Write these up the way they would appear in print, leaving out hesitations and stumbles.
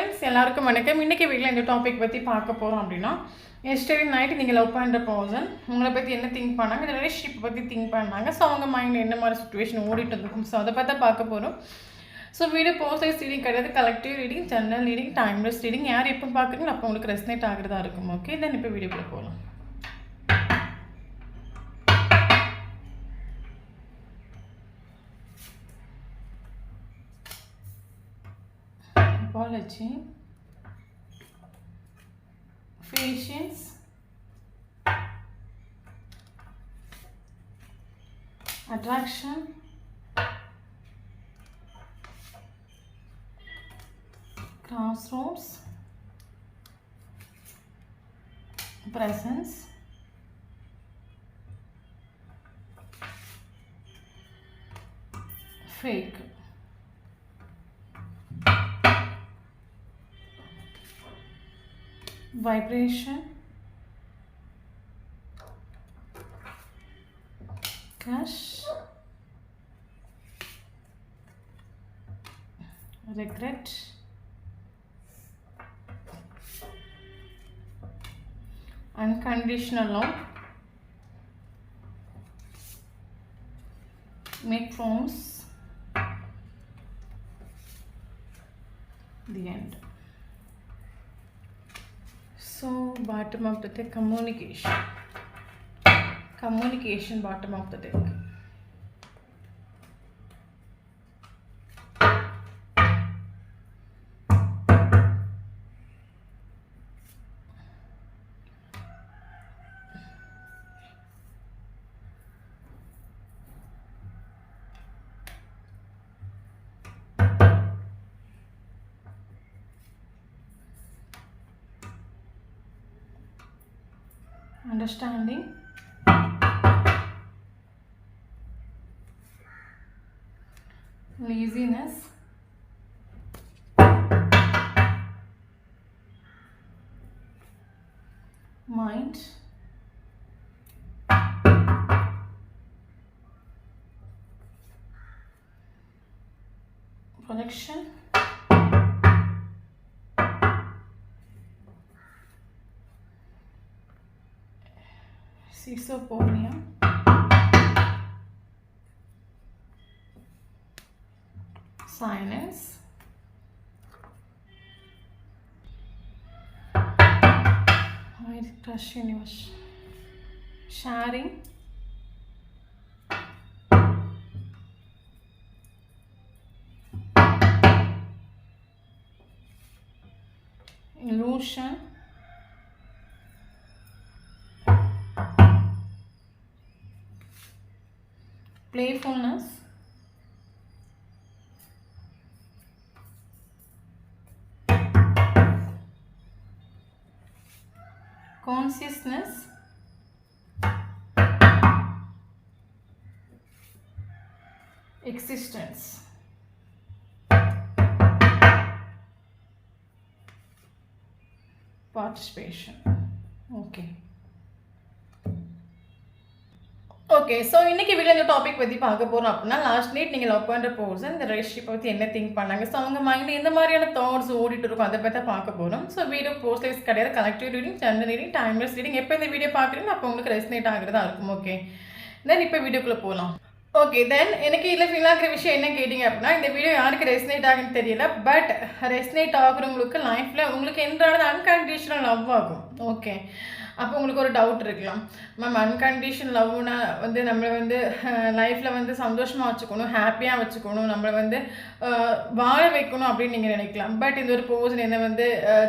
Friends எல்லாருக்கும் வணக்கம். இன்றைக்கி வீட்டில் இந்த டாபிக் பற்றி பார்க்க போகிறோம் அப்படின்னா, எஸ்டர்டே நைட்டு நீங்கள் லவ் பண்ணுற பர்சன் உங்களை பற்றி என்ன திங்க் பண்ணாங்க, இந்த ரிலேஷன்ஷிப் பற்றி திங்க் பண்ணாங்க. ஸோ அவங்க மைண்டில் என்ன மாதிரி சுச்சுவேஷன் ஓடிட்டு இருக்கும். ஸோ அதை பார்த்தா பார்க்க போகிறோம். ஸோ வீடியோ பர்சனல் ரீடிங் கிடையாது, collective reading, general reading, timeless reading. யார் எப்போ பார்க்குறீங்களோ அப்போ உங்களுக்கு ரெஸ்னேட் ஆகிறதா இருக்கும். ஓகே, தென் இப்போ வீடியோக்குள்ளே போகலாம். Apology, patience, attraction, crossroads, presence, fake. Vibration, cash, regret, unconditional love, make promise, the end. So bottom of the deck, communication bottom of the deck. Understanding, laziness, mind, projection, schizophrenia, silence, crush universe, sharing, illusion, playfulness, consciousness, existence. Participation. Okay, so இன்றைக்கி video இந்த topic பற்றி பார்க்க போகிறோம் அப்படின்னா, last night நீங்கள் love பண்ணுற person இந்த relationship பற்றி என்ன திங்க் பண்ணாங்க, ஸோ அவங்க மைண்டில் எந்த மாதிரியான தாட்ஸ் ஓடிட்டு இருக்கும், அதை பற்றி பார்க்க போகிறோம். ஸோ வீடியோ போஸ்ட்லைஸ் கிடையாது, collective reading, general reading, timeless reading. எப்போ இந்த வீடியோ பார்க்குறீங்க அப்போ உங்களுக்கு ரெஸ்னேட் ஆகிறதா இருக்கும். ஓகே, தென் இப்போ வீடியோக்குள்ளே போகலாம். ஓகே, தென் எனக்கு இதில் ஃபீல் ஆகிற விஷயம் என்ன கேட்டிங்க அப்படின்னா, இந்த வீடியோ யாருக்கு ரெஸ்னேட் ஆகுன்னு தெரியல, பட் ரெஸ்னேட் ஆகுறவங்களுக்கு லைஃப்பில் உங்களுக்கு என்றாலும் அன்கண்டிஷனல் லவ் ஆகும். ஓகே, அப்போ உங்களுக்கு ஒரு டவுட் இருக்கலாம், மேம் அன்கண்டிஷனல் லவ்னா வந்து நம்மளை வந்து லைஃப்பில் வந்து சந்தோஷமாக வச்சுக்கணும், ஹாப்பியாக வச்சுக்கணும், நம்மளை வந்து வாழ வைக்கணும் அப்படின்னு நீங்கள் நினைக்கலாம். பட் இந்த ஒரு பர்சன் என்னை வந்து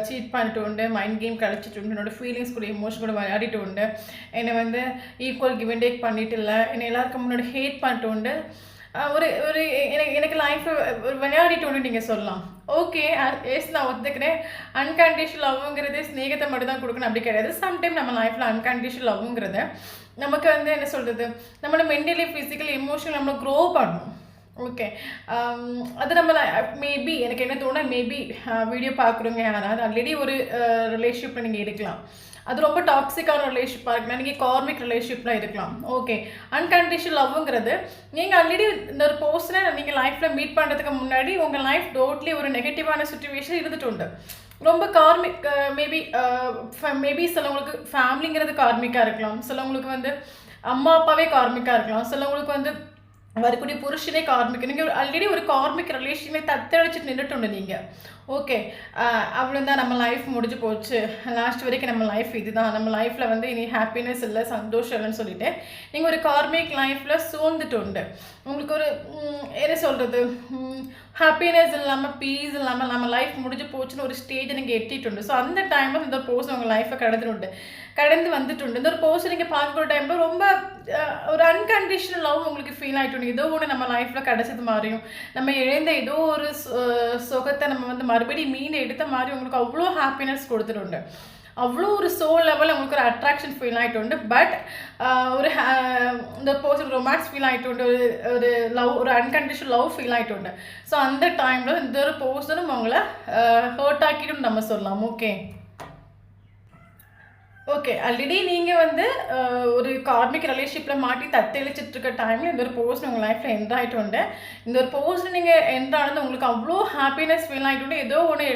சீட் பண்ணிட்டு உண்டு, மைண்ட் கேம் கழிச்சிட்டு உண்டு, என்னோடய ஃபீலிங்ஸ் கூட எமோஷன் கூட விளையாடிட்டு உண்டு, என்னை வந்து ஈக்குவல் கிவ் அண்ட் டேக் பண்ணிட்டு இல்லை, என்னை எல்லாருக்கும் முன்னாடி ஹேட் பண்ணிட்டு உண்டு, ஒரு ஒரு எனக்கு லைஃப் விளையாடிட்டு ஒன்று நீங்கள் சொல்லலாம். ஓகே, எஸ் நான் ஒத்துக்கிறேன், அன்கண்டிஷனல் லவ்ங்கிறது ஸ்நேகத்தை மட்டும் தான் கொடுக்கணும் அப்படி கிடையாது. சம்டைம் நம்ம லைஃப்பில் அன்கண்டிஷனல் லவ்ங்கிறத நமக்கு வந்து என்ன சொல்கிறது, நம்மளோட மென்டலி ஃபிசிக்கலி எமோஷனல் நம்மளை க்ரோ பண்ணணும். ஓகே, அது நம்ம மேபி எனக்கு என்ன தோணுன்னா, மேபி வீடியோ பார்க்குறவங்க யாராவது ஆல்ரெடி ஒரு ரிலேஷன்ஷிப்பில் நீங்கள் இருக்கலாம். அது ரொம்ப டாக்ஸிக்கான ரிலேஷன்ஷிப்பாக இருக்கலாம், நீங்கள் கார்மிக் ரிலேஷன்ஷிப்பில் இருக்கலாம். ஓகே, அன்கண்டிஷனல் லவ்ங்கிறது நீங்கள் ஆல்ரெடி இந்த ஒரு பர்சனை நீங்கள் லைஃப்பில் மீட் பண்ணுறதுக்கு முன்னாடி உங்கள் லைஃப் டோட்லி ஒரு நெகட்டிவான சுச்சுவேஷன் இருந்துட்டு உண்டு. ரொம்ப கார்மிக், மேபி சிலவங்களுக்கு ஃபேமிலிங்கிறது கார்மிக்காக இருக்கலாம், சிலவங்களுக்கு வந்து அம்மா அப்பாவே கார்மிக்காக இருக்கலாம், சிலவங்களுக்கு வந்து வரக்கூடிய புருஷனே கார்மிக். நீங்கள் ஆல்ரெடி ஒரு கார்மிக் ரிலேஷனை தத்தளிச்சுட்டு நின்றுட்டு நீங்கள். ஓகே, அவ்வளோதான், நம்ம லைஃப் முடிஞ்சு போச்சு, லாஸ்ட் வரைக்கும் நம்ம லைஃப் இதுதான், நம்ம லைஃப்பில் வந்து இனி ஹாப்பினஸ் இல்லை, சந்தோஷம் இல்லைன்னு சொல்லிட்டு நீங்கள் ஒரு கார்மிக் லைஃப்பில் சூழ்ந்துட்டு உண்டு. உங்களுக்கு ஒரு என்ன சொல்கிறது, ஹாப்பினஸ் இல்லாமல் பீஸ் இல்லாமல் நம்ம லைஃப் முடிஞ்சு போச்சுன்னு ஒரு ஸ்டேஜை நீங்கள் எட்டிட்டு உண்டு. ஸோ அந்த டைமில் இந்த ஒரு பர்சன் உங்கள் லைஃப்பை கடந்து வந்துட்டு உண்டு. இந்த ஒரு பர்சன் நீங்கள் பார்க்குற டைமில் ரொம்ப ஒரு அன்கண்டிஷனல் லவ் உங்களுக்கு ஃபீல் ஆகிட்டு, ஏதோ ஒன்று நம்ம லைஃப்பில் கிடச்சது மாதிரியும், நம்ம இழந்த ஏதோ ஒரு சுகத்தை நம்ம வந்து மறுபடியும் மீன் எடுத்த மாதிரி உங்களுக்கு அவ்வளோ ஹாப்பினஸ் கொடுத்துட்டு, அவ்வளோ ஒரு சோல் லெவலில் உங்களுக்கு ஒரு அட்ராக்ஷன் ஃபீல் ஆகிட்டு. பட் ஒரு இந்த பர்சன் ரொமான்ஸ் ஃபீல் ஆகிட்டு, ஒரு லவ், ஒரு அன்கண்டிஷனல் லவ் ஃபீல் ஆகிட்டு. ஸோ அந்த டைமில் இந்த ஒரு பர்சனும் அவங்கள ஹர்ட் ஆக்கிடும் நம்ம சொல்லலாம். ஓகே, ஆல்ரெடி நீங்கள் வந்து ஒரு கார்மிக் ரிலேஷன்ஷிப்பில் மாட்டி தத்தளிச்சிட்டு இருக்க டைமில் இந்த ஒரு பர்சன் உங்கள் லைஃப்பில் என்ட்ரு ஆகிட்டு, இந்த ஒரு பர்சன் நீங்கள் என்ட்ரு ஆனது உங்களுக்கு அவ்வளோ ஹாப்பினஸ் ஃபீல் ஆகிட்டு, ஏதோ ஒன்று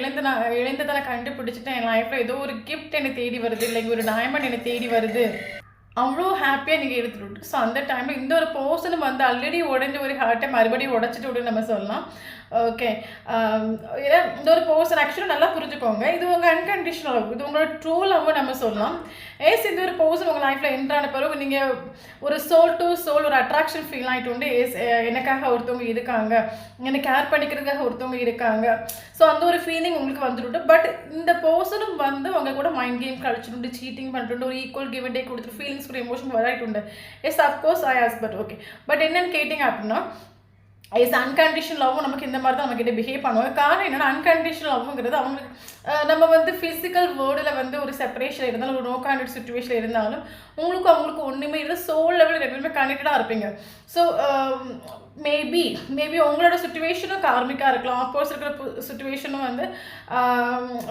எழுந்ததை கண்டுபிடிச்சிட்டு என் லைஃப்பில் ஏதோ ஒரு கிஃப்ட் என்னை தேடி வருது, இல்லைங்க ஒரு டைமண்ட் என்னை தேடி வருது, அவ்வளோ ஹாப்பியாக நீங்கள் எடுத்துட்டு. ஸோ அந்த டைமில் இந்த ஒரு பர்சனும் வந்து ஆல்ரெடி உடஞ்ச ஒரு ஹார்ட்டை மறுபடியும் உடச்சிட்டு விட்டு நம்ம சொல்லலாம். ஓகே, ஏன்னா இந்த ஒரு பர்சன் ஆக்சுவலாக நல்லா புரிஞ்சுக்கோங்க, இது உங்கள் அன்கண்டிஷனல் லவ், இது உங்களோட ட்ரூ லவ் நம்ம சொல்லலாம். இந்த ஒரு பர்சன் உங்கள் லைஃப்பில் என்ட்ரான பிறகு நீங்கள் ஒரு சோல் டு சோல் ஒரு அட்ராக்ஷன் ஃபீல் ஆகிட்டு, எனக்காக ஒருத்தவங்க இருக்காங்க, என்னை கேர் பண்ணிக்கிறதுக்காக ஒருத்தவங்க இருக்காங்க. ஸோ அந்த ஒரு ஃபீலிங் உங்களுக்கு வந்துட்டு. பட் இந்த பர்சனும் வந்து உங்கள் கூட மைண்ட் கேம் கழிச்சுட்டு, சீட்டிங் பண்ணிட்டு, ஒரு ஈக்குவல் கிவ் அண்ட் டேக் கொடுத்துட்டு, ஃபீலிங்ஸ் கூட எமோஷன் வராயிட்டு. Of course I as, but okay, but என்னன்னு கேட்டிங்க அப்படின்னா அன்கண்டிஷனல் லவ்வும் நமக்கு இந்த மாதிரி தான் நம்மக்கிட்ட பிஹேவ் பண்ணுவாங்க. காரணம் என்னென்னா, அன்கண்டிஷனல் லவ்ங்கிறது அவங்களுக்கு நம்ம வந்து ஃபிசிக்கல் வேர்டில் வந்து ஒரு செப்பரேஷன் இருந்தாலும், ஒரு நோ கான்டெக்ட் சுச்சுவேஷனில் இருந்தாலும் உங்களுக்கும் அவங்களுக்கு ஒன்றுமே இல்லை, சோல் லெவலில் ரெண்டுமே கனெக்டடாக இருப்பீங்க. ஸோ மேபி உங்களோட சுச்சுவேஷனும் கார்மிக்காக இருக்கலாம், ஆப்போசிட் இருக்கிற சுச்சுவேஷனும் வந்து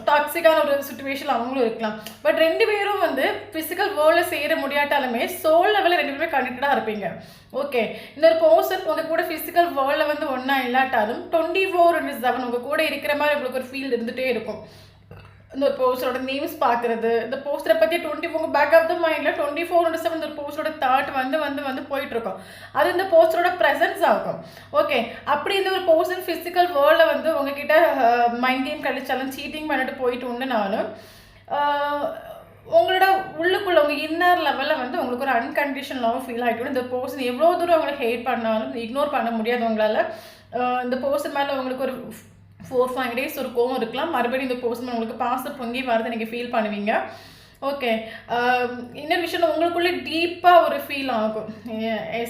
டாக்ஸிக்கான ஒரு சுச்சுவேஷன் அவங்களும் இருக்கலாம். பட் ரெண்டு பேரும் வந்து ஃபிசிக்கல் வேர்ல்டில் சேர முடியாட்டாலுமே சோல் லெவலில் ரெண்டு பேருமே கனெக்டடாக இருப்பீங்க. ஓகே, இந்த ஒரு பர்சன் உங்கள் கூட ஃபிசிக்கல் வேர்ல்டில் வந்து ஒன்றா இல்லாட்டாலும் 24/7 உங்கள் கூட இருக்கிற மாதிரி உங்களுக்கு ஒரு ஃபீல் இருந்துகிட்டே இருக்கும். இந்த ஒரு போஸ்டரோட நேம்ஸ் பார்க்குறது, இந்த போஸ்டரை பற்றி உங்கள் பேக் ஆஃப் த மைண்டில் 24/7 இந்த ஒரு போஸ்டரோட தாட் வந்து போயிட்டுருக்கோம். அது இந்த போஸ்டரோட ப்ரெசன்ஸ் ஆகும். ஓகே, அப்படி இந்த ஒரு பர்சன் ஃபிசிக்கல் வேர்ல்டில் வந்து உங்ககிட்ட மைண்ட் கேம் கழிச்சாலும் சீட்டிங் பண்ணிட்டு போயிட்டு உண்டுனாலும் உங்களோட உள்ளுக்குள்ள உங்கள் இன்னர் லெவலில் வந்து உங்களுக்கு ஒரு அன்கண்டிஷனல் லவ் ஃபீல் ஆகிட்டு, இந்த பர்சன் எவ்வளோ தூரம் அவங்களை ஹேட் பண்ணாலும் இக்னோர் பண்ண முடியாது உங்களால். இந்த பர்சன் மேலே உங்களுக்கு ஒரு 4-5 டேஸ் ஒரு கோவம் இருக்கலாம், மறுபடியும் இந்த பர்சன் உங்களுக்கு பாசம் பொங்கி வரதை நீங்கள் ஃபீல் பண்ணுவீங்க. ஓகே, இன்னொரு விஷயம் உங்களுக்குள்ளே டீப்பாக ஒரு ஃபீல் ஆகும்,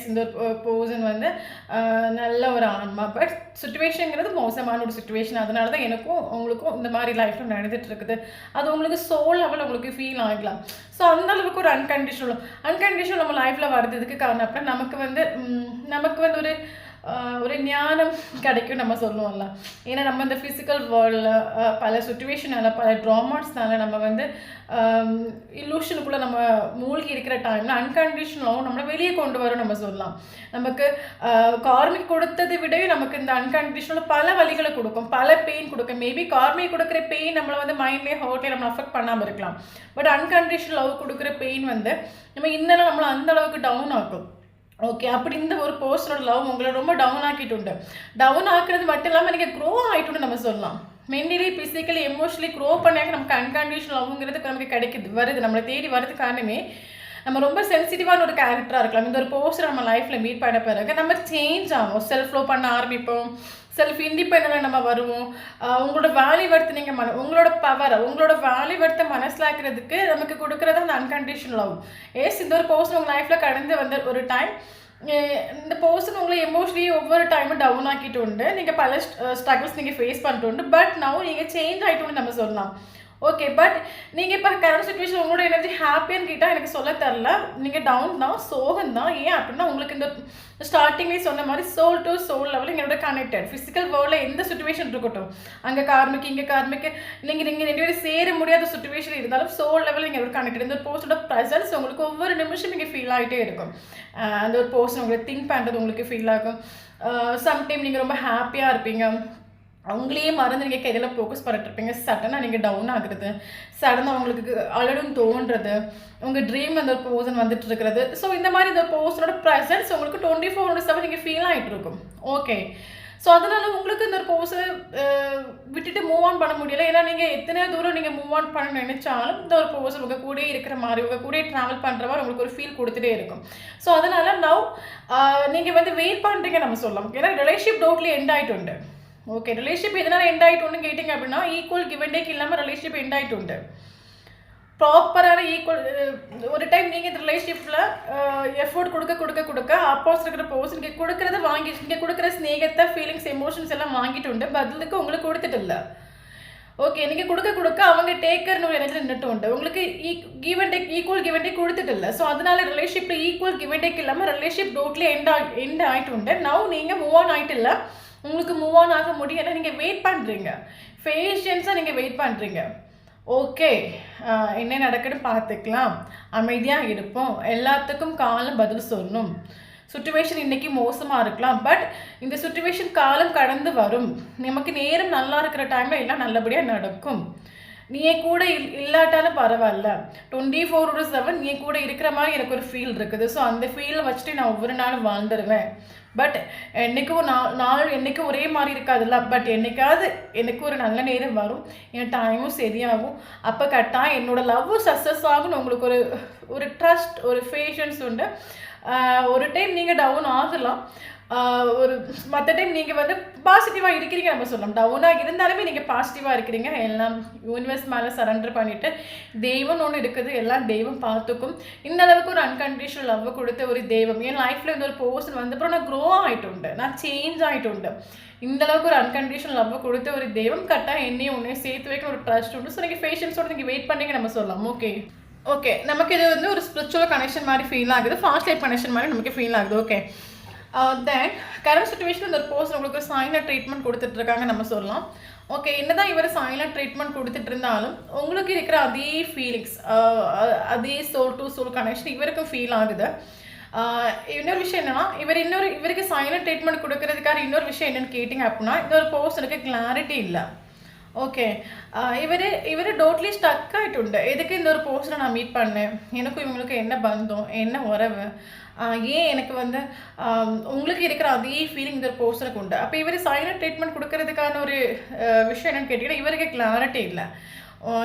இந்த பர்சன் வந்து நல்ல ஒரு ஆன்மா, பட் சுச்சுவேஷனுங்கிறது மோசமான ஒரு சுச்சுவேஷன், அதனால தான் எனக்கும் உங்களுக்கும் இந்த மாதிரி லைஃப்பில் நடந்துட்டு இருக்குது. அது உங்களுக்கு சோல் லெவல் உங்களுக்கு ஃபீல் ஆகலாம். ஸோ அந்த அளவுக்கு ஒரு அன்கண்டிஷனல் நம்ம லைஃப்பில் வர்றதுக்கு காரணம் அப்படின்னா நமக்கு வந்து ஒரு ஞானம் கிடைக்கும் நம்ம சொல்லுவோம்ல. ஏன்னா நம்ம இந்த ஃபிசிக்கல் வேர்ல்டில் பல சுச்சுவேஷனால், பல ட்ராமாஸ்னால நம்ம வந்து இல்லூஷனுக்குள்ளே நம்ம மூழ்கி இருக்கிற டைமில் அன்கண்டிஷனலாகவும் நம்மளை வெளியே கொண்டு வரும் நம்ம சொல்லலாம். நமக்கு கார்மிக் கொடுத்ததை விடவே நமக்கு இந்த அன்கண்டிஷனல் பல வழிகளை கொடுக்கும், பல பெயின் கொடுக்கும். மேபி கார்மிக் கொடுக்குற பெயின் நம்மளை வந்து மைண்ட்லேயே ஹர்ட்லேயே நம்ம அஃபெக்ட் பண்ணாமல் இருக்கலாம். பட் அன்கண்டிஷனல் லவ் கொடுக்குற பெயின் வந்து நம்ம இன்னும் நம்மளை அந்த அளவுக்கு டவுன் ஆக்கும். ஓகே, அப்படி இந்த ஒரு பர்சனோட லவ் உங்களை ரொம்ப டவுன் ஆக்குறது மட்டும் இல்லாமல் நீங்கள் க்ரோ ஆகிட்டுன்னு நம்ம சொல்லலாம். மென்டலி, ஃபிசிக்கலி, எமோஷனலி க்ரோ பண்ணாங்க நமக்கு அன்கண்டிஷனல் லவ்ங்கிறதுக்கு நமக்கு வருது, நம்மளை தேடி வரது காரணமே நம்ம ரொம்ப சென்சிட்டிவான ஒரு கேரக்டராக இருக்கலாம். இந்த ஒரு பர்சன் நம்ம லைஃப்பில் மீட் பண்ண பிறகு நம்ம சேஞ்ச் ஆகும், செல்ஃப் லவ் பண்ண ஆரம்பிப்போம், செல்ஃப் இண்டிபெண்டன்ட் நம்ம வருவோம். உங்களோட வேல்யூ வர்த்து நீங்கள் உங்களோட பவர், உங்களோட வேல்யூ வர்த்தை மனசிலாக்கிறதுக்கு நமக்கு கொடுக்குறது அந்த அன்கண்டிஷனல் லவ். இந்த ஒரு பர்சன் உங்கள் லைஃப்பில் கடந்து வந்த ஒரு டைம் இந்த பர்சன் உங்களை எமோஷனலி ஒவ்வொரு டைமும் டவுன் ஆக்கிட்டு உண்டு, நீங்கள் பல ஸ்ட்ரகிள்ஸ் நீங்கள் ஃபேஸ் பண்ணிட்டு உண்டு. பட் நவ் நீங்கள் சேஞ்ச் ஆகிட்டு நம்ம சொல்லலாம். ஓகே. பட் நீங்க இப்ப கரண்ட் சிச்சுவேஷன் உங்களோட எனர்ஜி ஹாப்பியான்னு கேட்டா எனக்கு சொல்ல தெரியல. நீங்க டவுன் தான், சோகம் தான். ஏன் அப்டின்னா, உங்களுக்கு இந்த ஸ்டார்ட்டிங்லேயே சொன்ன மாரி சோல் டு சோல் லெவல் எங்களோட கனெக்டட். ஃபிசிக்கல் வேர்ல்டில் எந்த சிச்சுவேஷன் இருக்கட்டும், அங்கே கார்மிக் இங்கே கார்மிக், நீங்கள் 2 பேரும் சேர முடியாத சிச்சுவேஷன் இருந்தாலும் சோல் லெவல் எங்களோட கனெக்டட். இந்த ஒரு பர்சனோட ப்ரெசன்ஸ் உங்களுக்கு ஒவ்வொரு நிமிஷம் இங்கே ஃபீல் ஆகிட்டே இருக்கும். அந்த ஒரு பர்சன் உங்களுக்கு திங்க் பண்ணுறது உங்களுக்கு ஃபீல் ஆகும். சம்டைம் நீங்கள் ரொம்ப ஹாப்பியாக இருப்பீங்க, அவங்களையே மறந்து நீங்கள் கையில் ஃபோக்கஸ் பண்ணிட்டுருப்பீங்க. சடனாக நீங்கள் டவுன் ஆகுறது, சடனாக உங்களுக்கு அழடும் தோன்றது, உங்கள் ட்ரீம் அந்த ஒரு பர்சன் வந்துட்டு இருக்கிறது. ஸோ இந்த மாதிரி இந்த பர்சனோட ப்ரெசன்ஸ் உங்களுக்கு 24/7 நீங்கள் ஃபீல் ஆகிட்டு இருக்கும். ஓகே. ஸோ அதனால் உங்களுக்கு இந்த ஒரு பர்சனை விட்டுட்டு மூவ் ஆன் பண்ண முடியலை. ஏன்னா நீங்கள் எத்தனை தூரம் நீங்கள் மூவ் ஆன் பண்ண நினைச்சாலும் இந்த ஒரு பர்சன் உங்கள் கூட இருக்கிற மாதிரி, உங்கள் கூட ட்ராவல் பண்ணுற மாதிரி உங்களுக்கு ஒரு ஃபீல் கொடுத்துட்டே இருக்கும். ஸோ அதனால் நவ் நீங்கள் வந்து வெயிட் பண்ணுறீங்க நம்ம சொல்லலாம். ஏன்னா ரிலேஷன்ஷிப் டோட்லி எண்ட் ஆகிட்டு உண்டு. ஓகே. ரிலேஷன்ஷிப் எதனால் எண்ட் ஆகிட்டு கேட்டிங்க அப்படின்னா, ஈக்குவல் கிவ் அண்ட் டேக் இல்லாமல் ரிலேஷன்ஷிப் எண்ட் ஆகிட்டு உண்டு. ப்ராப்பரான ஈக்குவல் ஒரு டைம் நீங்கள் இந்த ரிலேஷன்ஷிப்பில் எஃபோர்ட் கொடுக்க ஆப்போசிட் இருக்கிற பர்சன் இங்கே கொடுக்குறத வாங்கிட்டு, இங்கே கொடுக்குற ஸ்நேகத்தை, ஃபீலிங்ஸ், எமோஷன்ஸ் எல்லாம் வாங்கிட்டு உண்டு. பதிலுக்கு உங்களுக்கு கொடுத்துட்டு இல்லை. ஓகே. நீங்கள் கொடுக்க அவங்க டேக்கர்னு ஒரு எனர்ஜி நின்றுட்டு உண்டு. உங்களுக்கு give and take, equal give and take கொடுத்துட்டு இல்லை. ஸோ அதனால ரிலேஷன்ஷிப்பில் ஈக்குவல் கிவ் அண்ட் டேக் இல்லாமல் ரிலேஷன்ஷிப் டோட்லி எண்ட் ஆகிட்டு உண்டு. நவ் நீங்கள் மூவ் ஆன் ஆகிட்டு இல்லை. உங்களுக்கு மூவ் ஆன் ஆக முடியலை. நீங்கள் வெயிட் பண்ணுறீங்க, பேஷன்ஸாக நீங்கள் வெயிட் பண்ணுறீங்க. ஓகே, என்ன நடக்குன்னு பார்த்துக்கலாம், அமைதியாக இருப்போம், எல்லாத்துக்கும் காலம் பதில் சொல்லணும். சுச்சுவேஷன் இன்றைக்கி மோசமாக இருக்கலாம், பட் இந்த சுச்சுவேஷன் காலம் கடந்து வரும். நமக்கு நேரம் நல்லா இருக்கிற டைமில் எல்லாம் நல்லபடியாக நடக்கும். நீ கூட இல்லாட்டாலும் பரவாயில்ல, 24/7 நீ கூட இருக்கிற மாதிரி எனக்கு ஒரு ஃபீல் இருக்குது. ஸோ அந்த ஃபீலை வச்சுட்டு நான் ஒவ்வொரு நாளும் வாழ்ந்துடுவேன். பட் என்றைக்கும் நாள் என்றைக்கும் ஒரே மாதிரி இருக்காதுல்ல. பட் என்றைக்காவது எனக்கு ஒரு நல்ல நேரம் வரும், என் டைமும் சரியாகும். அப்போ கட்டாயம் என்னோடய லவ் சக்ஸஸ் ஆகும்னு உங்களுக்கு ஒரு ட்ரஸ்ட், ஒரு பேஷன்ஸ் உண்டு. ஒரு டைம் நீங்கள் டவுன் ஆகலாம், ஒரு மற்ற டைம் நீங்கள் வந்து பாசிட்டிவாக இருக்கிறீங்க நம்ம சொல்லலாம். டவுனாக இருந்தாலுமே நீங்கள் பாசிட்டிவாக இருக்கிறீங்க. எல்லாம் யூனிவர்ஸ் மேலே சரண்டர் பண்ணிவிட்டு தெய்வம்னு ஒன்று இருக்குது, எல்லாம் தெய்வம் பார்த்துக்கும். இந்த அளவுக்கு ஒரு அன்கண்டிஷனல் லவ் கொடுத்த ஒரு தெய்வம் என் லைஃப்பில் இந்த ஒரு பர்சன் வந்தப்பறம் நான் க்ரோ ஆகிட்டு உண்டு, நான் சேஞ்ச் ஆகிட்டு உண்டு. இந்த அளவுக்கு ஒரு அன்கண்டிஷனல் லவ் கொடுத்த ஒரு தெய்வம் கரெக்டாக என்னையும் ஒன்றையும் சேர்த்து வைக்க ஒரு ட்ரஸ்ட் உண்டு. ஸோ நீங்கள் பேஷன்ஸோடு நீங்கள் வெயிட் பண்ணிங்க நம்ம சொல்லலாம். ஓகே. நமக்கு இது வந்து ஒரு ஸ்பிரிச்சுவல் கனெக்ஷன் மாதிரி ஃபீல் ஆகுது, ஃபாஸ்ட் லைஃப் கனெக்ஷன் மாதிரி நமக்கு ஃபீல் ஆகுது. ஓகே. தென் கரண்ட் சுச்சுவேஷன் இந்த ஒரு பர்சன் உங்களுக்கு சைலண்ட் ட்ரீட்மெண்ட் கொடுத்துட்ருக்காங்க நம்ம சொல்லலாம். ஓகே. என்னதான் இவர் சைலண்ட் ட்ரீட்மெண்ட் கொடுத்துட்டு இருந்தாலும் உங்களுக்கு இருக்கிற அதே ஃபீலிங்ஸ், அதே சோல் டு சோல் கனெக்ஷன் இவருக்கும் ஃபீல் ஆகுது. இன்னொரு விஷயம் என்னன்னா, இவருக்கு சைலண்ட் ட்ரீட்மெண்ட் கொடுக்கறதுக்கான இன்னொரு விஷயம் என்னென்னு கேட்டிங்க அப்படின்னா, இந்த ஒரு பர்சனுக்கு கிளாரிட்டி இல்லை. ஓகே. இவர் டோட்லி ஸ்டக் ஆகிட்டு எதுக்கு இந்த ஒரு பர்சனை நான் மீட் பண்ணேன், எனக்கும் இவங்களுக்கு என்ன பந்தம், என்ன உறவு, ஏன் எனக்கு வந்து உங்களுக்கு இருக்கிற அதே ஃபீலிங் இந்த ஒரு பர்சனுக்கு உண்டு. அப்போ இவர் சைலண்ட் ட்ரீட்மெண்ட் கொடுக்கறதுக்கான ஒரு விஷயம் என்னென்னு கேட்டிங்கன்னா, இவருக்கு கிளாரிட்டி இல்லை.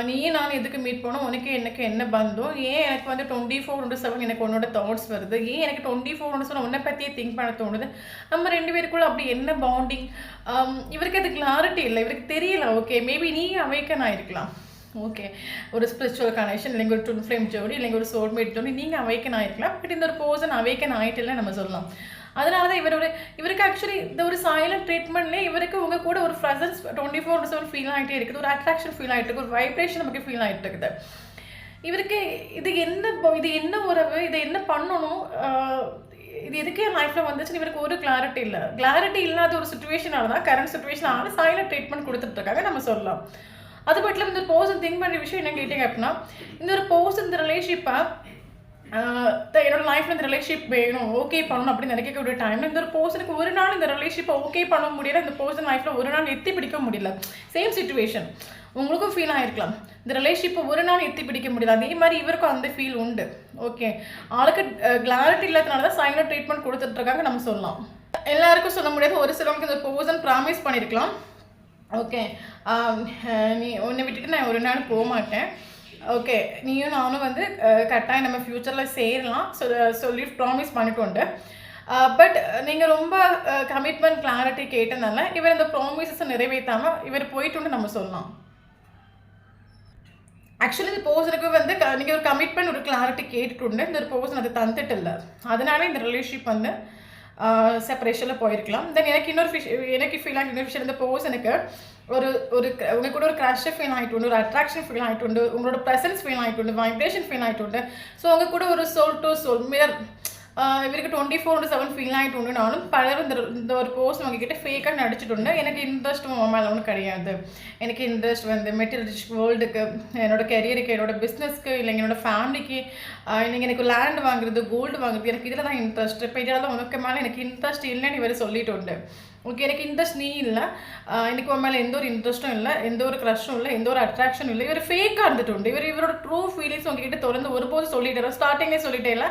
நீயும் நான் எதுக்கு மீட் பண்ணோம், உனக்கு எனக்கு என்ன பந்தம், ஏன் எனக்கு வந்து 24/7 எனக்கு உன்னோட தாட்ஸ் வருது, ஏன் எனக்கு 24/7 உன்னை பற்றியே திங்க் பண்ண தோணுது, நம்ம 2 பேருக்குள்ள அப்படி என்ன பாண்டிங், இவருக்கு அது கிளாரிட்டி இல்லை, இவருக்கு தெரியல. ஓகே. மேபி நீ அவேக்கன் ஆகிருக்கலாம். ஓகே. ஒரு ஸ்பிரிச்சுவல் கனெக்ஷன், இல்லைங்க ஒரு ட்வின் ஃப்ளேம் ஜோடி, இல்லைங்க ஒரு சோல்மேட் ஜோடி, நீங்கள் அவேக்கன் ஆகிருக்கலாம். பட் இந்த ஒரு பர்சன் அவேக்கன் ஆகிட்டு இல்லை நம்ம சொல்லலாம். அதனால தான் இவருக்கு ஆக்சுவலி இந்த ஒரு சைலண்ட் ட்ரீட்மெண்ட்லேயே இவருக்கு உங்கள் கூட ஒரு ப்ரெசன்ஸ் 24/7 ஃபீல் ஆகிட்டே இருக்குது, ஒரு அட்ராக்ஷன் ஃபீல் ஆகிட்டு இருக்குது, ஒரு வைப்ரேஷன் நமக்கு ஃபீல் ஆகிட்டு இருக்குது. இவருக்கு இது என்ன உறவு, இதை என்ன பண்ணணும், இது எதுக்கு என் லைஃப்பில் வந்துச்சுன்னு இவருக்கு ஒரு கிளாரிட்டி இல்லாத ஒரு சுச்சுவேஷனால தான், கரண்ட் சுச்சுவேஷனால சைலண்ட் ட்ரீட்மெண்ட் கொடுத்துட்ருக்காங்க நம்ம சொல்லலாம். அது மட்டும் இந்த ஒரு பர்சன் திங்க் பண்ணுற விஷயம் என்ன கேட்டிங்க அப்படின்னா, இந்த ஒரு பர்சன் இந்த ரிலேஷன்ஷிப்பை என்னோட லைஃப்பில் இந்த ரிலேஷன்ஷிப் வேணும், ஓகே பண்ணணும் அப்படின்னு நினைக்கக்கூடிய டைமில் இந்த ஒரு பர்சனுக்கு ஒரு நாள் இந்த ரிலேஷன்ஷிப்பை ஓகே பண்ண முடியல, இந்த பர்சன் லைஃப்பில் ஒரு நாள் எத்தி பிடிக்க முடியல. சேம் சிச்சுவேஷன் உங்களுக்கும் ஃபீல் ஆகிருக்கலாம், இந்த ரிலேஷன்ஷிப்பை ஒரு நாள் எத்தி பிடிக்க முடியல. அதே மாதிரி இவருக்கும் அந்த ஃபீல் உண்டு. ஓகே. ஆளுக்கு கிளாரிட்டி இல்லாதனால தான் சைலண்ட் ட்ரீட்மெண்ட் கொடுத்துட்ருக்காங்க நம்ம சொல்லலாம். எல்லாருக்கும் சொல்ல முடியாது, ஒரு சிலவங்க இந்த பர்சன் ப்ராமிஸ் பண்ணியிருக்கலாம். ஓகே. நீ உன்னை விட்டுட்டு நான் ஒரு நாள் போக மாட்டேன், ஓகே, நீயும் நானும் வந்து கட்டாயம் நம்ம ஃப்யூச்சரில் சேரலாம் சொல்லி ப்ராமிஸ் பண்ணிட்டு உண்டு. பட் நீங்கள் ரொம்ப கமிட்மெண்ட் கிளாரிட்டி கேட்டதுனால இவர் இந்த ப்ராமிசஸை நிறைவேற்றாமல் இவர் போயிட்டு நம்ம சொல்லலாம். ஆக்சுவலி இந்த பர்சனுக்கு வந்து நீங்கள் ஒரு கமிட்மெண்ட் ஒரு கிளாரிட்டி கேட்டுட்டு இந்த ஒரு பர்சன் அதை தந்துட்டு இல்லை, அதனால இந்த ரிலேஷன்ஷிப் வந்து செப்பரேஷனில் போயிருக்கலாம். தென் எனக்கு ஃபீல் ஆகிற இன்னொரு விஷயம், இந்த பர்சனுக்கு ஒரு ஒரு உங்க கூட ஒரு க்ரஷ் ஃபீல் ஆயிട്ടുണ്ട്, ஒரு அட்ராக்ஷன் ஃபீல் ஆயிട്ടുണ്ട്, உங்களோட பிரசன்ஸ் ஃபீல் ஆயிട്ടുണ്ട്, வைப்ரேஷன் ஃபீல் ஆயிട്ടുണ്ട്. ஸோ உங்க கூட ஒரு சோல் டு சோல் மிரர் ഇവർക്ക് 24/7 ഫീൽ ആയിട്ടുണ്ടെന്നാലും പലരും இந்த ஒரு போஸ்ட் உங்ககிட்ட ஃபேக்காக நடிச்சிட்டு எனக்கு இன்ட்ரெஸ்ட் மேலே ஒன்றும் கிடையாது. எனக்கு இன்ட்ரெஸ்ட் வந்து மெட்டீரியலிஸ்டிக் வேர்ல்டுக்கு, என்னோட கெரியருக்கு, என்னோட பிஸ்னஸ்க்கு, இல்லைங்க என்னோட ஃபேமிலிக்கு, இல்லைங்க எனக்கு லேண்ட் வாங்குறது, கோல்டு வாங்குறது, எனக்கு இதில் தான் இன்ட்ரெஸ்ட். இப்போ இதில் தான் உனக்கு மேலே எனக்கு இன்ட்ரெஸ்ட் இல்லைன்னு இவர் சொல்லிட்டு ஓகே எனக்கு இன்ட்ரெஸ்ட் நீ இல்லை, எனக்கு உன் மேலே எந்த ஒரு இன்ட்ரெஸ்ட்டும் இல்லை, எந்த ஒரு க்ரஷும் இல்லை, எந்த ஒரு அட்ராக்ஷனும் இல்லை. இவர் ஃபேக்காக இருந்துட்டு இவரோட ட்ரூ ஃபீலிங்ஸ் உங்ககிட்ட தொடர்ந்து ஒருபோது சொல்லிட்டு ஸ்டார்டிங்கே சொல்லிட்டே இல்லை.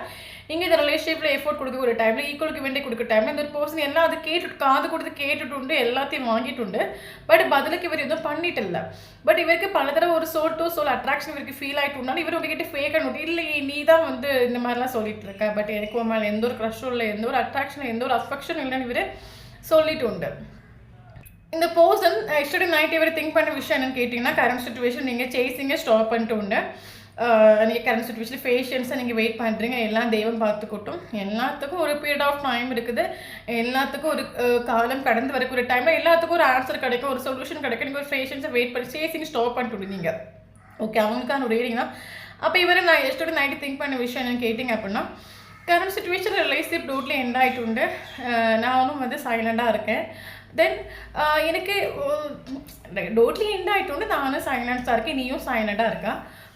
இங்கே இந்த ரிலேஷன்ஷிப்பில் எஃபோர்ட் கொடுக்க ஒரு டைமில் ஈக்குவலுக்கு வேண்டி கொடுக்குற டைமில் இந்த ஒரு பர்சன் எல்லாம் அது காது கொடுத்து கேட்டுட்டு எல்லாத்தையும் வாங்கிட்டு பட் பதிலுக்கு இவர் எதுவும் பண்ணிட்டு இல்லை. பட் இவருக்கு பல தடவை ஒரு சோல் டு சோல் அட்ராக்ஷன் இவருக்கு ஃபீல் ஆகிட்டுனாலும் இவர் உங்ககிட்ட ஃபேக்காக இல்லையே நீ தான் வந்து இந்த மாதிரிலாம் சொல்லிட்டு இருக்க, பட் எனக்கு உன் மேலே எந்த ஒரு க்ரஷும் இல்லை, எந்த ஒரு அட்ராக்ஷனும், எந்த ஒரு அஃபெக்ஷனும் இல்லைன்னு இவர் சொல்லிட்டு இந்த பர்சன் எஸ்டர்டே நைட் இவர் திங்க் பண்ண விஷயம் என்னன்னு கேட்டிங்கன்னா, கரண்ட் சுச்சுவேஷன் நீங்கள் சேசிங்க ஸ்டாப் பண்ணிட்டு நீங்கள் கரண்ட் சுச்சுவேஷன் பேஷன்ஸை நீங்கள் வெயிட் பண்ணுறீங்க. எல்லாம் தெய்வம் பார்த்துக்கட்டும். எல்லாத்துக்கும் ஒரு பீரியட் ஆஃப் டைம் இருக்குது, எல்லாத்துக்கும் ஒரு காலம் கடந்து வரக்கூடிய டைமில் எல்லாத்துக்கும் ஒரு ஆன்சர் கிடைக்கும், ஒரு சொல்யூஷன் கிடைக்கும். நீங்கள் ஒரு பேஷன்ஸை வெயிட் பண்ணி சேசிங் ஸ்டாப் பண்ணிட்டு நீங்கள் ஓகே அவங்களுக்கான ஒரு ரீடிங் தான். அப்போ இவரை நான் எஸ்டர்டே நைட்டு திங்க் பண்ண விஷயம் என்னன்னு கேட்டிங்க அப்படின்னா, current situation relationship totally end ஆகிட்டு நானும் வந்து சைலண்டாக இருக்கேன். தென் எனக்கு டோட்லி எண்ட் ஆகிட்டு நானும் சைலண்ட்ஸாக இருக்கேன், நீயும் சைலண்டாக இருக்கா.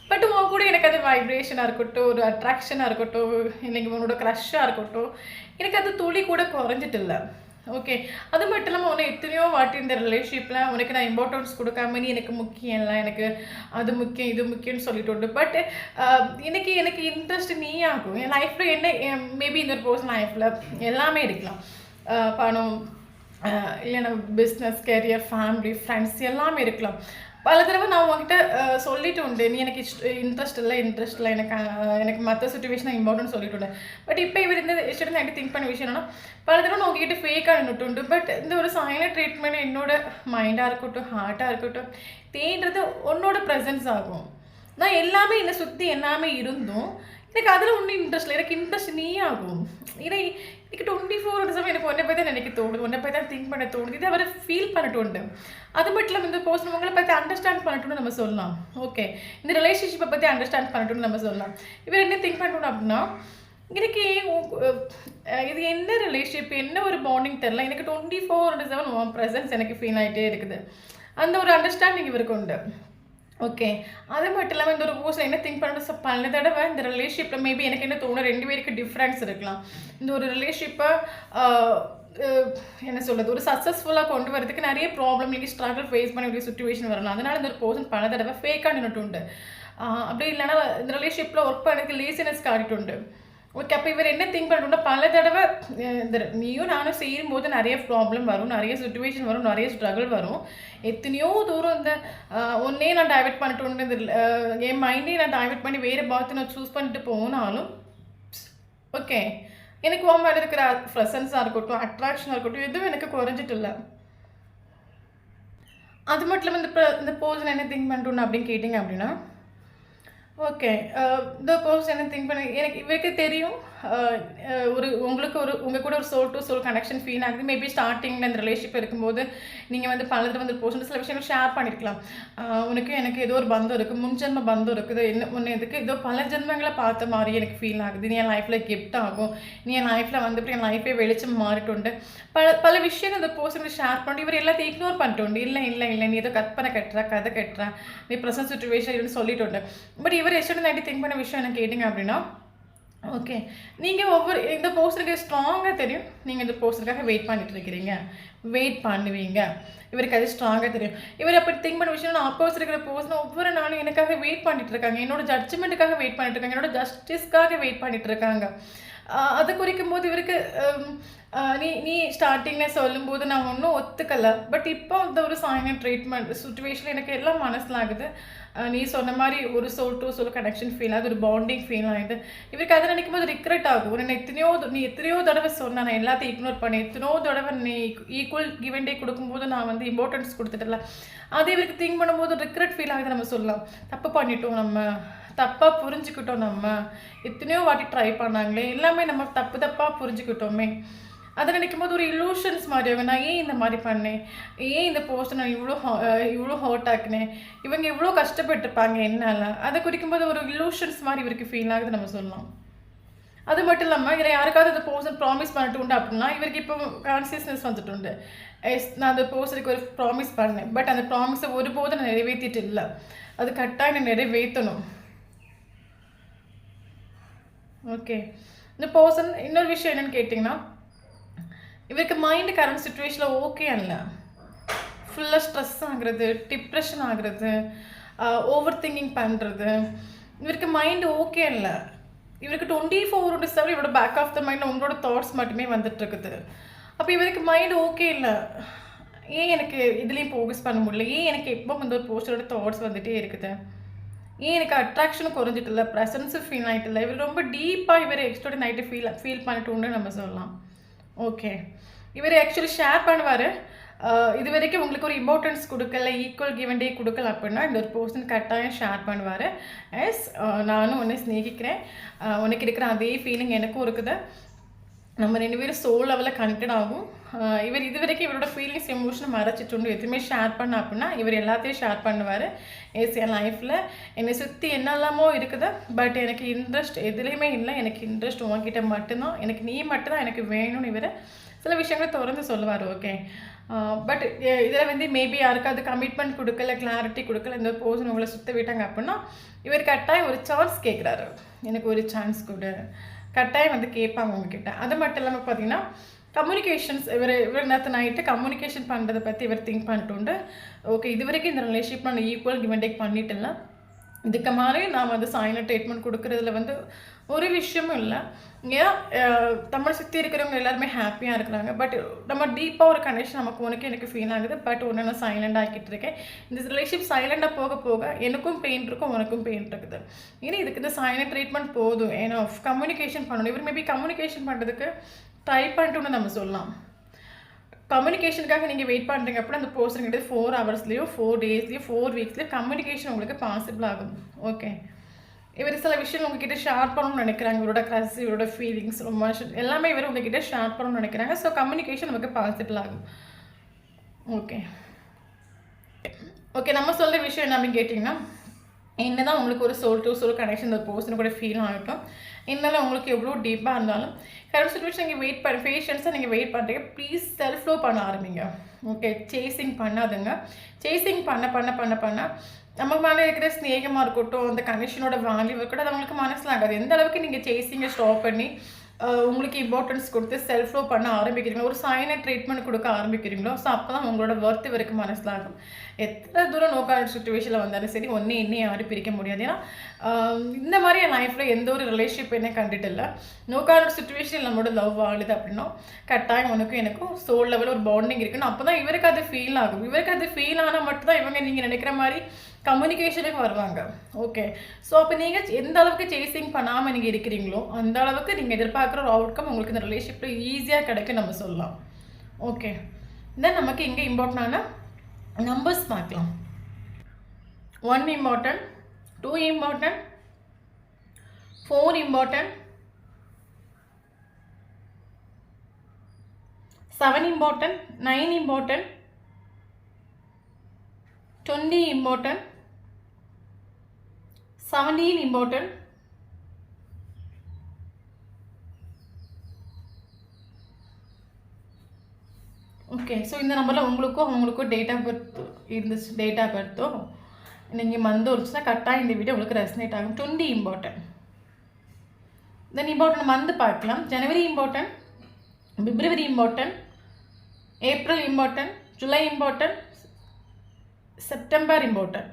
பட் உன் கூட எனக்கு அது வைப்ரேஷனாக இருக்கட்டும், ஒரு அட்ராக்ஷனாக இருக்கட்டும், இன்றைக்கி உன்னோட க்ரஷ்ஷாக இருக்கட்டும், எனக்கு அது துளி கூட குறைஞ்சிட்டு இல்லை. ஓகே அது மட்டும் இல்லாமல் உன்னை எத்தனையோ வாட்டி இந்த ரிலேஷன்ஷிப்பில் உனக்கு நான் இம்பார்ட்டன்ஸ் கொடுக்காம நீ எனக்கு முக்கியம் இல்லை, எனக்கு அது முக்கியம் இது முக்கியம்னு சொல்லிட்டு பட் எனக்கு இன்ட்ரெஸ்ட் நீ ஆகும். என் லைஃப்பில் என்ன மேபி இந்த ஒரு பர்சன் லைஃப்பில் எல்லாமே இருக்கலாம், பணம் இல்லைன்னா பிஸ்னஸ், கெரியர், ஃபேமிலி, ஃப்ரெண்ட்ஸ் எல்லாமே இருக்கலாம். பல தடவை நான் உங்ககிட்ட சொல்லிட்டு நீ எனக்கு இன்ட்ரெஸ்ட் இல்லை எனக்கு மற்ற சுச்சுவேஷனாக இம்பார்ட்டன்ட் சொல்லிட்டு பட் இப்போ இவர் இந்த இஷ்டம் எனக்கு திங்க் பண்ண விஷயம் என்னன்னா, பல தடவை நான் உங்ககிட்ட ஃபேக்காக நின்றுட்டு பட் இந்த ஒரு சைலண்ட் ட்ரீட்மெண்ட் என்னோட மைண்டாக இருக்கட்டும், ஹார்ட்டாக இருக்கட்டும், தேன்றது உன்னோட ப்ரெசன்ஸ் ஆகும். நான் எல்லாமே என்னை சுற்றி எல்லாமே இருந்தும் எனக்கு அதில் ஒன்றும் இன்ட்ரெஸ்ட் இல்லை, எனக்கு இன்ட்ரெஸ்ட் நீ ஆகும். எனக்கு 24/7 எனக்கு ஒன்றை பற்றி தான் நினைக்க தோணுது, ஒன்றை பற்றி தான் திங்க் பண்ண தோணுது, இதை அவரை ஃபீல் பண்ணிட்டு அது மட்டும் இல்லாமல் இந்த பர்சன் உங்களை பற்றி அண்டர்ஸ்டாண்ட் பண்ணட்டும்னு நம்ம சொல்லலாம். ஓகே இந்த ரிலேஷன்ஷிப்பை பற்றி அண்டர்ஸ்டாண்ட் பண்ணட்டும்னு நம்ம சொல்லலாம். இவர் என்ன திங்க் பண்ணணும் அப்படின்னா, எனக்கு இது என்ன ரிலேஷன்ஷிப், என்ன ஒரு பாண்டிங் தெரில, எனக்கு 24/7 ப்ரெசன்ஸ் எனக்கு ஃபீல் ஆகிட்டே இருக்குது, அந்த ஒரு அண்டர்ஸ்டாண்டிங் இவருக்கு உண்டு. ஓகே அது மட்டும் இல்லாமல் இந்த ஒரு பர்சன் என்ன திங்க் பண்ணணும், பல தடவை இந்த ரிலேஷன்ஷிப்பில் மேபி எனக்கு என்ன தோணும், 2 பேருக்கு டிஃப்ரென்ஸ் இருக்கலாம். இந்த ஒரு ரிலேஷன்ஷிப்பை என்ன சொல்கிறது, ஒரு சக்ஸஸ்ஃபுல்லாக கொண்டு வரதுக்கு நிறைய ப்ராப்ளம் நீங்கள் ஸ்ட்ரகிள் ஃபேஸ் பண்ண வேண்டிய சுச்சுவேஷன் வரலாம். அதனால் இந்த ஒரு பர்சன் பல தடவை ஃபேக்காக நின்றுட்டு அப்படி இல்லைன்னா இந்த ரிலேஷன்ஷிப்பில் ஒர்க் பண்ணதுக்கு லேசினஸ் காட்டிட்டு ஓகே. அப்போ இவர் என்ன திங்க் பண்ணணும்னா, பல தடவை இந்த நீயும் நானும் செய்யும்போது நிறைய ப்ராப்ளம் வரும், நிறைய சுச்சுவேஷன் வரும், நிறைய ஸ்ட்ரகிள் வரும். எத்தனையோ தூரம் இந்த ஒன்னே நான் டைவெர்ட் பண்ணிட்டு இந்த என் மைண்டே நான் டைவெர்ட் பண்ணி வேறு பாத்து நான் சூஸ் பண்ணிட்டு போனாலும் ஓகே எனக்கு உன் மேலே இருக்கிற ப்ரெசன்ஸாக இருக்கட்டும், அட்ராக்ஷனாக இருக்கட்டும், எதுவும் எனக்கு குறைஞ்சிட்டு இல்லை. அது மட்டும் இல்லாமல் இந்த பர்சன் என்ன திங்க் பண்ணிட்டோன்னு அப்படின்னு கேட்டிங்க அப்படின்னா, ஓகே இந்த பர்சன் என்ன திங்க் பண்ணி எனக்கு இவருக்கு தெரியும் உங்களுக்கு உங்கள் கூட ஒரு soul to soul connection feel ஆகுது. மேபி ஸ்டார்டிங்கில் இந்த ரிலேஷன்ஷிப் இருக்கும்போது நீங்கள் வந்து பலதடவை வந்து பர்சன் சில விஷயங்கள் ஷேர் பண்ணியிருக்கலாம். உனக்கு எனக்கு ஏதோ ஒரு பந்தம் இருக்குது, முன்ஜென்ம பந்தம் இருக்குது, ஒன்று எதுக்கு ஏதோ பல ஜென்மங்களை பார்த்த மாதிரி எனக்கு ஃபீல் ஆகுது, நீ என் லைஃப்பில் கிஃப்ட் ஆகும், நீ என் லைஃப்பில் வந்துட்டு என் லைஃபே வெளிச்சம் மாறிட்டு பல விஷயங்கள் இந்த பர்சனுக்கு ஷேர் பண்ணிட்டு இவர் எல்லாத்தையும் இக்னோர் பண்ணிட்டு இல்லை நீ ஏதோ கற்பனை கதை கட்டுற, நீ ப்ரெசன்ட் சுச்சுவேஷன் சொல்லிட்டு பட் இவர் எஸ்டர்டே நைட்டு திங்க் பண்ண விஷயம் என்ன கேட்டிங்க அப்படின்னா, ஓகே நீங்கள் இந்த போஸ்டருக்கு ஸ்ட்ராங்காக தெரியும், நீங்கள் இந்த போஸ்டருக்காக வெயிட் பண்ணிட்டு இருக்கிறீங்க, வெயிட் பண்ணுவீங்க. இவருக்கு அது ஸ்ட்ராங்காக தெரியும். இவர் அப்படி திங்க் பண்ண விஷயம், நான் ஆப்போசிட் இருக்கிற பர்சன் ஒவ்வொரு நாளும் எனக்காக வெயிட் பண்ணிட்டு இருக்காங்க, என்னோட ஜட்ஜ்மெண்ட்டுக்காக வெயிட் பண்ணிட்டு இருக்காங்க, என்னோட ஜஸ்டிஸ்க்காக வெயிட் பண்ணிட்டு இருக்காங்க. அதை குறிக்கும் போது இவருக்கு நீ ஸ்டார்டிங்கில் சொல்லும்போது நான் ஒன்றும் ஒத்துக்கலை, பட் இப்போ இந்த ஒரு சைலண்ட் ட்ரீட்மெண்ட் சுச்சுவேஷனில் எனக்கு எல்லாம் மனசில் ஆகுது. நீ சொன்ன மாதிரி ஒரு soul to soul connection feel ஆகுது, ஒரு பாண்டிங் ஃபீல் ஆகுது. இவருக்கு அதை நினைக்கும் போது ரிக்ரெட் ஆகும். நீ எத்தனையோ தடவை சொன்ன, நான் எல்லாத்தையும் இக்னோர் பண்ணி எத்தனையோ தடவை நீ ஈக்குவல் கிவன் டே கொடுக்கும்போது நான் வந்து இம்பார்ட்டன்ஸ் கொடுத்துட்டல, அது இவருக்கு திங்க் பண்ணும்போது ரிக்ரெட் ஃபீல் ஆகுது. நம்ம சொல்லலாம் தப்பு பண்ணிட்டோம், நம்ம தப்பாக புரிஞ்சுக்கிட்டோம், நம்ம எத்தனையோ வாட்டி ட்ரை பண்ணாங்களே, எல்லாமே நம்ம தப்பாக புரிஞ்சுக்கிட்டோமே. அதை நினைக்கும்போது ஒரு இல்லூஷன்ஸ் மாதிரி ஆகும். நான் ஏன் இந்த மாதிரி பண்ணேன், ஏன் இந்த போஸ்ட்டை நான் இவ்வளோ ஹர்ட் ஆக்குனேன், இவங்க இவ்வளோ கஷ்டப்பட்டுருப்பாங்க என்னால், அதை குறிக்கும்போது ஒரு இல்லூஷன்ஸ் மாதிரி இவருக்கு ஃபீல் ஆகுது நம்ம சொல்லலாம். அது மட்டும் இல்லாமல் இதில் யாருக்காவது அந்த பர்சன் ப்ராமிஸ் பண்ணிட்டு உண்டு அப்படின்னா இவருக்கு இப்போ கான்சியஸ்னஸ் வந்துட்டு உண்டு. நான் அந்த பர்சனுக்கு ஒரு ப்ராமிஸ் பண்ணேன், பட் அந்த ப்ராமிஸை ஒருபோதும் நான் நிறைவேற்றிட்டு இல்லை, அது கரெக்டாக நான் நிறைவேற்றணும். ஓகே, இந்த பர்சன் இன்னொரு விஷயம் என்னென்னு கேட்டிங்கன்னா, இவருக்கு மைண்டு கரண்ட் சுச்சுவேஷனில் ஓகே இல்லை, ஃபுல்லாக ஸ்ட்ரெஸ் ஆகுறது, டிப்ரெஷன் ஆகுறது, ஓவர் திங்கிங் பண்ணுறது, இவருக்கு மைண்டு ஓகே இல்லை. இவருக்கு 24/7 இவரோட பேக் ஆஃப் த மைண்டில் உங்களோட தாட்ஸ் மட்டுமே வந்துட்டுருக்குது. அப்போ இவருக்கு மைண்டு ஓகே இல்லை, ஏன் எனக்கு இதுலேயும் ஃபோக்கஸ் பண்ண முடியல, ஏன் எனக்கு எப்போ வந்து ஒரு போஸ்டரோட தாட்ஸ் வந்துகிட்டே இருக்குது, ஏன் எனக்கு அட்ராக்ஷனும் குறைஞ்சிட்டு இல்லை, ப்ரெசன்ஸும் ஃபீல் ஆகிட்டு இல்லை, இவர் ரொம்ப டீப்பாக இவர் எக்ஸ்ட்ரா நைட்டு ஃபீல் பண்ணிட்டு உண்டு நம்ம சொல்லலாம். ஓகே, இவர் ஆக்சுவலி ஷேர் பண்ணுவார். இது வரைக்கும் உங்களுக்கு ஒரு இம்பார்ட்டன்ஸ் கொடுக்கல, ஈக்குவல் கிவ் அண்ட் டே கொடுக்கல அப்படின்னா இந்த ஒரு பர்சன் கட்டாயம் ஷேர் பண்ணுவார். நானும் உன்னை ஸ்நேகிக்கிறேன், உனக்கு இருக்கிற அதே ஃபீலிங் எனக்கும் இருக்குது, நம்ம 2 பேரும் சோல் லெவலில் கனெக்டட் ஆகும். இவர் இது வரைக்கும் இவரோட ஃபீலிங்ஸ் எமோஷனை மறைச்சிட்டு எதுவுமே ஷேர் பண்ண அப்படின்னா இவர் எல்லாத்தையும் ஷேர் பண்ணுவார். என் லைஃப்பில் என்னை சுற்றி என்னெல்லாமோ இருக்குது, பட் எனக்கு இன்ட்ரெஸ்ட் எதுலேயுமே இல்லை, எனக்கு இன்ட்ரெஸ்ட் உங்ககிட்ட மட்டும்தான், எனக்கு நீ மட்டும்தான் எனக்கு வேணும்னு இவர் சில விஷயங்களை தொடர்ந்து சொல்லுவார். ஓகே, பட் இதில் வந்து மேபி யாருக்காவது கமிட்மெண்ட் கொடுக்கல, கிளாரிட்டி கொடுக்கல, இந்த பர்சன் உங்களை சுற்ற விட்டாங்க அப்படின்னா இவர் கட்டாயம் ஒரு சான்ஸ் கேட்குறாரு, எனக்கு ஒரு சான்ஸ் கொடு, கட்டாயம் வந்து கேட்பாங்க உங்ககிட்ட. அது மட்டும் இல்லாமல் பார்த்தீங்கன்னா கம்யூனிகேஷன்ஸ் இவர் நேற்று நைட்டு கம்யூனிகேஷன் பண்ணுறதை பற்றி இவர் திங்க் பண்ணிட்டு உண்டு. ஓகே, இது வரைக்கும் இந்த ரிலேஷன்ஷிப் நான் ஈக்குவல் கிவ் அண்ட் டேக் பண்ணிட்டேன்ல, இதுக்கு மாதிரி நான் வந்து சைலண்ட் ட்ரீட்மெண்ட் கொடுக்குறதுல வந்து ஒரு விஷயமும் இல்லை. ஏன் நம்மளை சுற்றி இருக்கிறவங்க எல்லாருமே ஹாப்பியாக இருக்கிறாங்க, பட் நம்ம டீப்பாக ஒரு கனெக்ஷன் நமக்கு உனக்கு எனக்கு ஃபீல் ஆகுது, பட் ஒன்று நான் சைலண்ட் ஆக்கிட்டு இருக்கேன். இந்த ரிலேஷன்ஷிப் சைலண்டாக போக போக எனக்கும் பெயின் இருக்கும், உனக்கும் பெயின் இருக்குது. ஏன்னா இதுக்கு இந்த சைலண்ட் ட்ரீட்மெண்ட் போதும், ஏன்னா கம்யூனிகேஷன் பண்ணணும். இவர் மேபி கம்யூனிகேஷன் பண்ணுறதுக்கு ட்ரை பண்ணிட்டோன்னு நம்ம சொல்லலாம். கம்யூனிகேஷனுக்காக நீங்கள் வெயிட் பண்ணுறீங்க அப்படின்னா அந்த பர்சன் கிட்ட 4 ஹவர்ஸ்லேயோ 4 டேஸ்லேயோ 4 வீக்ஸ்லேயோ கம்யூனிகேஷன் உங்களுக்கு பாசிபிள் ஆகும். ஓகே, இவர் சில விஷயம் உங்ககிட்ட ஷேர் பண்ணணும்னு நினைக்கிறாங்க, இவரோட க்ரஷ், இவரோட ஃபீலிங்ஸ், ரொமான்ஸ் எல்லாமே இவர் உங்ககிட்ட ஷேர் பண்ணணும்னு நினைக்கிறாங்க. ஸோ கம்யூனிகேஷன் நமக்கு பாசிபிள் ஆகும். ஓகே ஓகே நம்ம சொல்கிற விஷயம் என்ன அப்படின்னு கேட்டிங்கன்னா, என்னதான் உங்களுக்கு ஒரு சோல் டு சோல் கனெக்ஷன் இந்த பர்சன் கூட ஃபீல் ஆகட்டும், இருந்தாலும் உங்களுக்கு எவ்வளோ டீப்பாக இருந்தாலும் கரண்ட் சுச்சுவேஷன் நீங்கள் வெயிட் பண்ண பேஷன்ஸாக நீங்கள் வெயிட் பண்ணுறீங்க, ப்ளீஸ் செல்ஃப் லவ் பண்ண ஆரம்பிங்க. Okay, chasing பண்ணாதுங்க. சேசிங் பண்ண பண்ண பண்ண பண்ண நமக்கு மேலே இருக்கிற ஸ்நேகமாக இருக்கட்டும், அந்த கனெக்ஷனோட வேல்யூ இருக்கட்டும், அது அவங்களுக்கு மனசில் ஆகாது. எந்த அளவுக்கு நீங்கள் சேசிங்கை ஸ்டாப் பண்ணி உங்களுக்கு இம்பார்ட்டன்ஸ் கொடுத்து செல்ஃப் லவ் பண்ண ஆரம்பிக்கிறீங்களோ, ஒரு சைலண்ட் ட்ரீட்மெண்ட் கொடுக்க ஆரம்பிக்கிறீங்களோ, ஸோ அப்போ தான் உங்களோட ஒர்த் வரைக்கும் மனசிலாகும். எத்தனை தூரம் நோ கால் சுச்சுவேஷனில் வந்தாலும் சரி, ஒன்றே இன்னும் யாரும் பிரிக்க முடியாது. ஏன்னா இந்த மாதிரி என் லைஃப்பில் எந்த ஒரு ரிலேஷன்ஷிப் என்ன கண்டுட்டு இல்லை. நோ கால் சுச்சுவேஷனில் நம்மளோட லவ் ஆளுது அப்படின்னா கட்டாயம் உனக்கும் எனக்கும் சோல் லெவலில் ஒரு பாண்டிங் இருக்குன்னு அப்போ தான் இவருக்கு அது ஃபீல் ஆகும். இவருக்கு அது ஃபீல் ஆனால் மட்டும்தான் இவங்க நீங்கள் நினைக்கிற மாதிரி கம்யூனிகேஷனுக்கு வருவாங்க. ஓகே, ஸோ அப்போ நீங்கள் எந்த அளவுக்கு சேசிங் பண்ணாமல் நீங்கள் இருக்கிறீங்களோ அந்த அளவுக்கு நீங்கள் எதிர்பார்க்குற ஒரு அவுட்கம் உங்களுக்கு இந்த ரிலேஷன்ஷிப்பில் ஈஸியாக கிடைக்கும் நம்ம சொல்லலாம். ஓகே, தென் நமக்கு இங்கே இம்பார்ட்டண்டான நம்பர்ஸ் பார்க்கலாம். 1 important, 2 important, 4 important, 7 important, 9 important, 20 important, 17 important, okay. So இந்த நம்பரில் உங்களுக்கும் டேட் ஆஃப் பர்த் இருந்துச்சு, டேட் ஆஃப் பர்த்தோ நீங்கள் மந்த் இருந்துச்சுன்னா கரெக்டாக இந்த வீடியோ உங்களுக்கு ரெசனேட் ஆகும். 20 இம்பார்ட்டன்ட். தென் இம்பார்ட்டன்ட் மந்த் பார்க்கலாம். January important, February important, April important, July important, September important.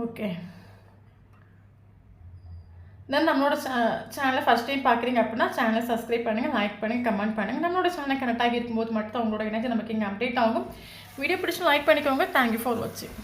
Okay, then நம்மளோட சேனலை ஃபஸ்ட் டைம் பார்க்குறீங்க அப்படின்னா சேனலை சப்ஸ்கிரைப் பண்ணுங்கள், லைக் பண்ணுங்கள், கமெண்ட் பண்ணுங்கள். நம்மளோட சேனல் கனெக்ட் ஆகி இருக்கும்போது மட்டும் தான் உங்களோட எனர்ஜி நமக்கு இங்கே அப்டேட் ஆகும். வீடியோ பிடிச்சி லைக் பண்ணிக்கோங்க. தேங்க்யூ ஃபார் வாட்சிங்.